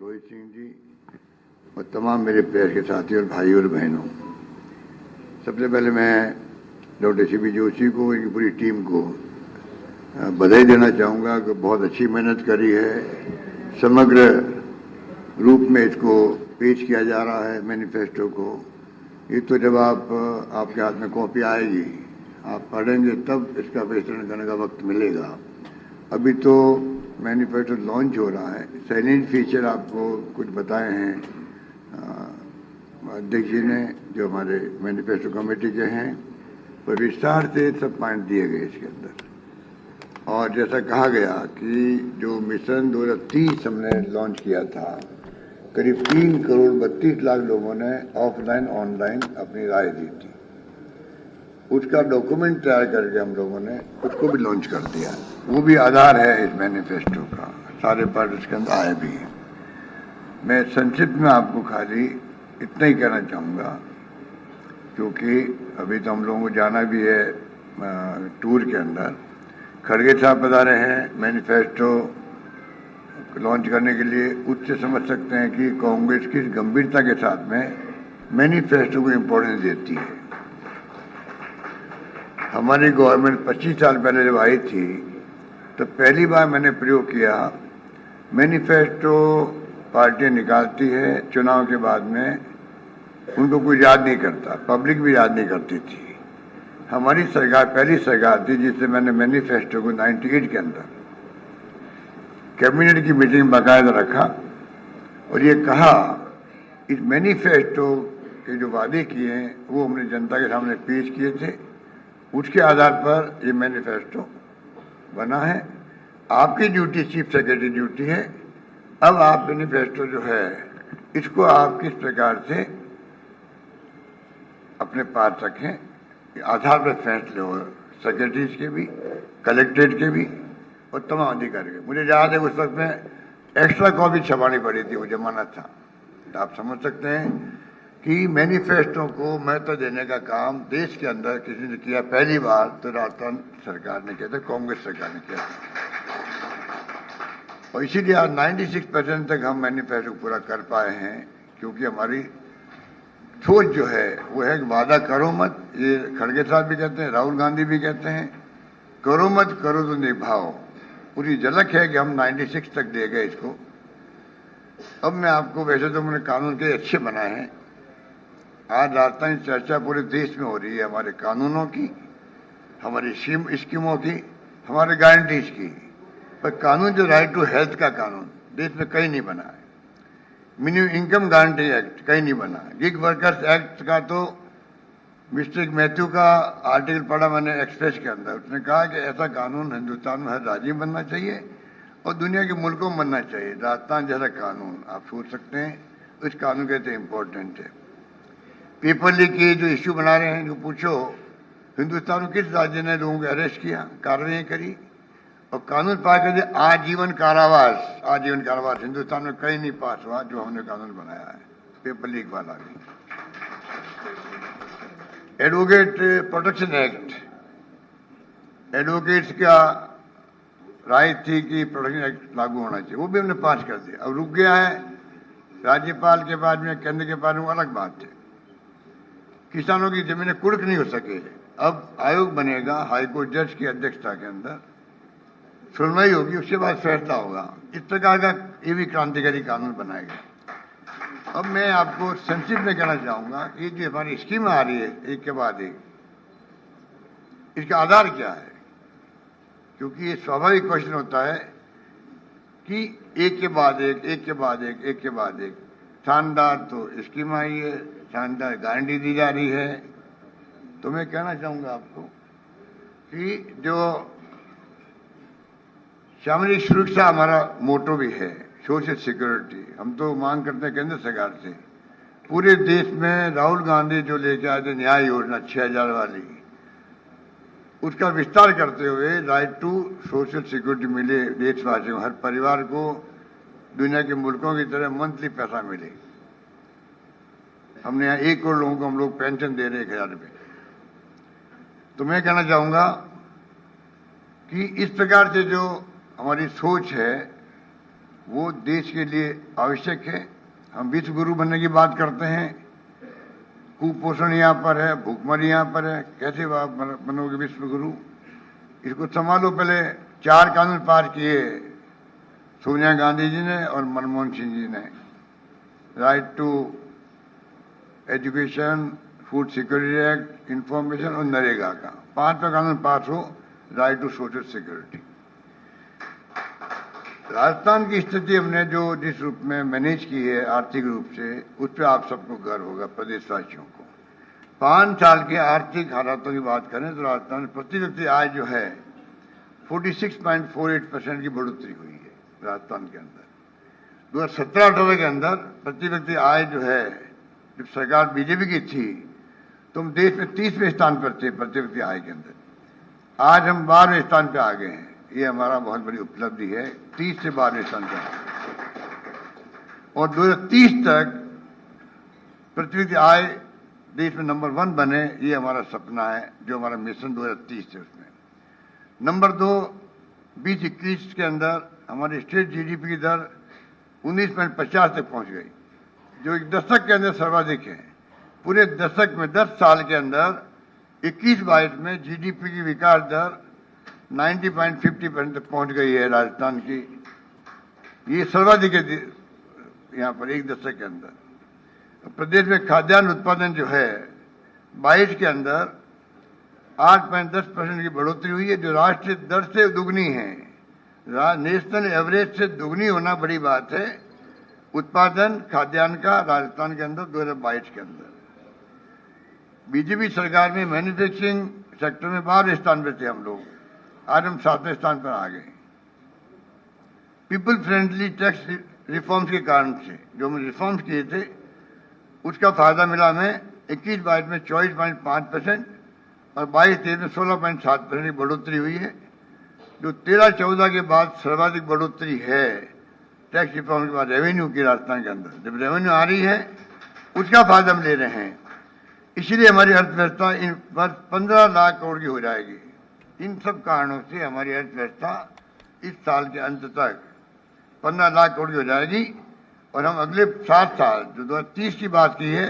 रोहित सिंह जी और तमाम मेरे प्यार के साथी और भाई और बहनों, सबसे पहले मैं डॉक्टर सीपी जोशी को, इनकी पूरी टीम को बधाई देना चाहूँगा कि बहुत अच्छी मेहनत करी है। समग्र रूप में इसको पेश किया जा रहा है मैनिफेस्टो को। ये तो जब आपके हाथ में कॉपी आएगी, आप पढ़ेंगे तब इसका विश्लेषण करने का वक्त मिलेगा। अभी तो मैनिफेस्टो लॉन्च हो रहा है। सैलेंट फीचर आपको कुछ बताए हैं अध्यक्ष जी ने, जो हमारे मैनिफेस्टो कमेटी के हैं, पर विस्तार से सब पॉइंट दिए गए इसके अंदर। और जैसा कहा गया कि जो मिशन 2030 हमने लॉन्च किया था, करीब 3 करोड़ 32 लाख लोगों ने ऑफलाइन ऑनलाइन अपनी राय दी थी। उसका डॉक्यूमेंट तैयार करके हम लोगों ने उसको भी लॉन्च कर दिया। वो भी आधार है इस मैनिफेस्टो का, सारे पार्ट इसके अंदर आए भी हैं। मैं संक्षिप्त में आपको खाली इतना ही कहना चाहूँगा, क्योंकि अभी तो हम लोगों को जाना भी है टूर के अंदर। खड़गे साहब बता रहे हैं मैनिफेस्टो लॉन्च करने के लिए। उससे समझ सकते हैं कि कांग्रेस किस गंभीरता के साथ में मैनिफेस्टो को इम्पोर्टेंस देती है। हमारी गवर्नमेंट 25 साल पहले जब आई थी तो पहली बार मैंने प्रयोग किया, मैनिफेस्टो पार्टियां निकालती है चुनाव के बाद में, उनको कोई याद नहीं करता, पब्लिक भी याद नहीं करती थी। हमारी सरकार पहली सरकार थी जिससे मैंने मैनिफेस्टो को 98 के अंदर कैबिनेट की मीटिंग बाकायदा रखा और ये कहा इस मैनिफेस्टो के जो वादे किए हैं वो हमने जनता के सामने पेश किए थे। उसके आधार पर ये मैनिफेस्टो बना है। आपकी ड्यूटी, चीफ सेक्रेटरी ड्यूटी है, अब आप मैनिफेस्टो जो है इसको आप किस प्रकार से अपने पास रखें, आधार पर फैसले हो, सेक्रेटरीज के भी, कलेक्ट्रेट के भी और तमाम अधिकारी के। मुझे याद है उस वक्त में एक्स्ट्रा कॉपी छपानी पड़ी थी, वो जमाना था। तो आप समझ सकते हैं कि मैनिफेस्टो को महत्व देने का काम देश के अंदर किसी ने किया पहली बार, तो राजस्थान सरकार ने किया था, कांग्रेस सरकार ने किया था। और इसीलिए आज 96% तक हम मैनिफेस्टो पूरा कर पाए हैं, क्योंकि हमारी सोच जो है वो है कि वादा करो मत। ये खड़गे साहब भी कहते हैं, राहुल गांधी भी कहते हैं, करो मत, करो तो निभाओ। पूरी झलक है कि हम 96 तक दे गए इसको। अब मैं आपको, वैसे तो मैंने कानून के अच्छे बनाए हैं, आज राजस्थान की चर्चा पूरे देश में हो रही है हमारे कानूनों की, हमारी स्कीमों की, हमारे गारंटीज की। पर कानून जो राइट टू हेल्थ का कानून देश में कहीं नहीं बना है। मिनिमम इनकम गारंटी एक्ट कहीं नहीं बना। गिग वर्कर्स एक्ट का तो मिस्टर मैथ्यू का आर्टिकल पढ़ा मैंने एक्सप्रेस के अंदर, उसने कहा कि ऐसा कानून हिंदुस्तान में हर राज्य में बनना चाहिए और दुनिया के मुल्कों में बनना चाहिए। राजस्थान जैसा कानून आप सोच सकते हैं, उस कानून के तो इम्पोर्टेंट है। पेपर लीक के जो इश्यू बना रहे हैं, जो पूछो हिंदुस्तान में किस राज्य ने लोगों को अरेस्ट किया, कार्रवाई करी और कानून पास कर दिया आजीवन कारावास। आजीवन कारावास हिंदुस्तान में कहीं नहीं पास हुआ जो हमने कानून बनाया है, पेपर लीक वाला भी। एडवोकेट प्रोटेक्शन एक्ट, एडवोकेट्स का राय थी कि प्रोटेक्शन एक्ट लागू होना चाहिए, वो भी हमने पास कर दिया। अब रुक गया है राज्यपाल के बाद में, केंद्र के बाद में, अलग बात है। किसानों की जमीनें कुर्क नहीं हो सके। अब आयोग बनेगा हाईकोर्ट जज की अध्यक्षता के अंदर, सुनवाई होगी, उसके बाद फैसला होगा। इस प्रकार का ये भी क्रांतिकारी कानून बनाएगा। अब मैं आपको संक्षिप्त में कहना चाहूंगा कि जो हमारी स्कीम आ रही है एक के बाद एक, इसका आधार क्या है, क्योंकि ये स्वाभाविक क्वेश्चन होता है कि एक के बाद एक, एक के बाद एक, एक के बाद एक। शानदार तो स्कीम आई है, शानदार गारंटी दी जा रही है। तो मैं कहना चाहूंगा आपको कि जो सामाजिक सुरक्षा हमारा मोटो भी है, सोशल सिक्योरिटी, हम तो मांग करते हैं केंद्र सरकार से। पूरे देश में राहुल गांधी जो लेके आए थे न्याय योजना 6000 वाली, उसका विस्तार करते हुए राइट टू सोशल सिक्योरिटी मिले देशवासियों, हर परिवार को दुनिया के मुल्कों की तरह मंथली पैसा मिले। हमने यहाँ 1 करोड़ लोगों को हम लोग पेंशन दे रहे 1000 रुपये। तो मैं कहना चाहूंगा कि इस प्रकार से जो हमारी सोच है वो देश के लिए आवश्यक है। हम विश्व गुरु बनने की बात करते हैं, कुपोषण यहाँ पर है, भूखमरी यहाँ पर है, कैसे आप बनोगे विश्व गुरु? इसको संभालो। पहले 4 कानून पास किए सोनिया गांधी जी ने और मनमोहन सिंह जी ने, right to education, food security act, information और नरेगा का 5वां कानून पास हो, right to social security. Rajasthan की स्थिति हमने जो जिस रूप में मैनेज की है आर्थिक रूप से, उस पर आप सबको गर्व होगा, प्रदेशवासियों को। 5 साल के आर्थिक हालातों की बात करें तो राजस्थान में प्रति व्यक्ति आय जो है 46.48% की बढ़ोतरी हुई है राजस्थान के अंदर। 2017-18 के अंदर प्रति व्यक्ति आय जो है, जब सरकार बीजेपी की थी तो हम देश में 30वें स्थान पर थे प्रति व्यक्ति आय के अंदर। आज हम 12वें स्थान पे आ गए हैं। ये हमारा बहुत बड़ी उपलब्धि है, 30 से 12वें स्थान पे। और 2030 तक प्रति व्यक्ति आय देश में नंबर 1 बने, ये हमारा सपना है, जो हमारा मिशन 2030 है उसमें। नंबर 2, 2021 के अंदर हमारी स्टेट जीडीपी की दर 19.50 तक पहुंच गई, जो एक दशक के अंदर सर्वाधिक है। पूरे दशक में 10 साल के अंदर 21-22 में जीडीपी की विकास दर 90.50% तक पहुंच गई है राजस्थान की। ये सर्वाधिक है यहाँ पर एक दशक के अंदर। प्रदेश में खाद्यान्न उत्पादन जो है 22 के अंदर 8.10% की बढ़ोतरी हुई है, जो राष्ट्रीय दर से दुगनी है। नेशनल एवरेज से दुगनी होना बड़ी बात है उत्पादन खाद्यान्न का राजस्थान के अंदर 2022 के अंदर। बीजेपी सरकार में मैन्युफैक्चरिंग सेक्टर में 12वें स्थान पर थे हम लोग, आज हम 7वें स्थान पर आ गए। पीपल फ्रेंडली टैक्स रिफॉर्म्स के कारण से जो हम रिफॉर्म्स किए थे उसका फायदा मिला हमें। 21-22 में 24.5% और 22-23 में 16.7% की बढ़ोतरी हुई है, जो 13-14 के बाद सर्वाधिक बढ़ोतरी है टैक्स रिफॉर्म के बाद रेवेन्यू की राजस्थान के अंदर। जब रेवेन्यू आ रही है उसका फायदा हम ले रहे हैं, इसलिए हमारी अर्थव्यवस्था इन वर्ष 15 लाख करोड़ की हो जाएगी। इन सब कारणों से हमारी अर्थव्यवस्था इस साल के अंत तक 15 लाख करोड़ की हो जाएगी और हम अगले 7 साल जो 2030 की बात की है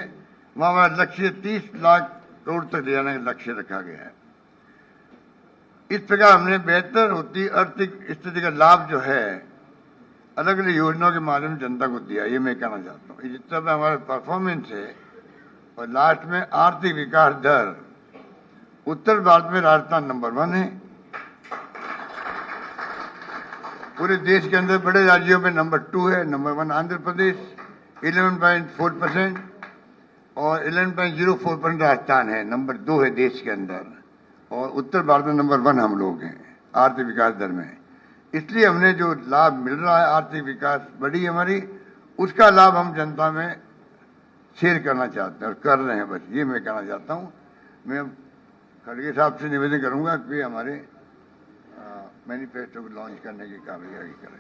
वहां हमारा लक्ष्य 30 लाख करोड़ तक ले जाने का लक्ष्य रखा गया है। इस प्रकार हमने बेहतर होती आर्थिक स्थिति का लाभ जो है अलग अलग योजनाओं के माध्यम से जनता को दिया, ये मैं कहना चाहता हूँ। जितना भी हमारा परफॉर्मेंस है और लास्ट में आर्थिक विकास दर उत्तर भारत में राजस्थान नंबर 1 है। पूरे देश के अंदर बड़े राज्यों में नंबर 2 है। नंबर 1 आंध्र प्रदेश 11.4% और 11.04% राजस्थान है। नंबर 2 है देश के अंदर, और उत्तर भारत में नंबर 1 हम लोग हैं आर्थिक विकास दर में। इसलिए हमने जो लाभ मिल रहा है, आर्थिक विकास बढ़ी हमारी, उसका लाभ हम जनता में शेयर करना चाहते हैं और कर रहे हैं। बस ये मैं कहना चाहता हूँ। मैं खड़गे साहब से निवेदन करूंगा कि हमारे मैनिफेस्टो को लॉन्च करने की कार्रवाई करें।